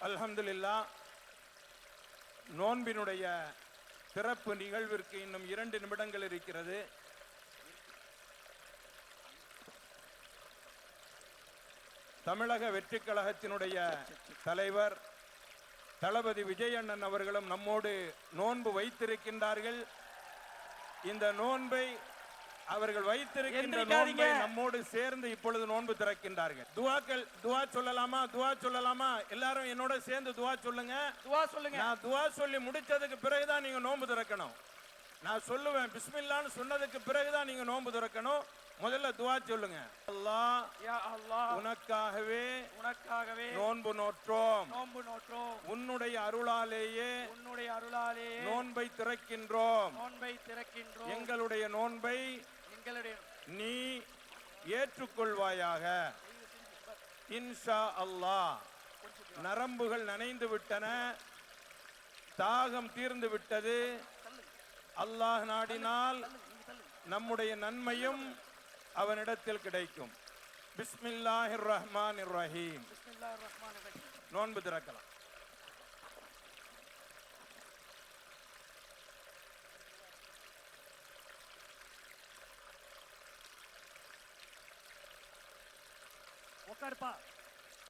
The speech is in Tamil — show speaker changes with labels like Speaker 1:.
Speaker 1: அல்ஹம்துலில்லாஹ், நோன்பினுடைய சிறப்பு நிகழ்விற்கு இன்னும் 2 நிமிடங்கள் இருக்கிறது. தமிழக வெற்றி கழகத்தினுடைய தலைவர் தளபதி விஜயண்ணன் அவர்களும் நம்மோடு நோன்பு வைத்திருக்கின்றார்கள். இந்த நோன்பை அவர்கள் வைத்திருக்கின்ற நோன்பை நம்மோடு சேர்ந்து இப்பொழுது நோன்பு திறக்கின்றார்கள். துவா சொல்லலாமா? துவா சொல்லலாமா? எல்லாரும் என்னோட சேர்ந்து துவா சொல்லுங்க.
Speaker 2: துவா சொல்லுங்க.
Speaker 1: நான் துவா சொல்லி முடிச்சதுக்கு பிறகுதான் நீங்க நோன்பு திறக்கணும். நான் சொல்லுவேன் பிஸ்மில்லான்னு சொன்னதுக்கு பிறகுதான் நீங்க நோன்பு திறக்கணும். முதல்ல துவா சொல்லுங்க. அல்லாஹ்,
Speaker 2: யா அல்லாஹ்,
Speaker 1: உனக்காகவே நோன்பு நோற்றோம். உன்னுடைய அருளாலேயே நோன்பை திறக்கின்றோம். எங்களுடைய நோன்பை நீ ஏற்றுக்கொள்வாயாக. இன்ஷா அல்லாஹ். நரம்புகள் நனைந்து விட்டன, தாகம் தீர்ந்து விட்டது. அல்லாஹ் நாடினால் நம்முடைய நன்மையும் அவனிடத்தில் கிடைக்கும். பிஸ்மில்லாஹிர் ரஹ்மானிர் ரஹீம். நோன்பு திறக்கலாம்.
Speaker 2: உட்காருப்பா.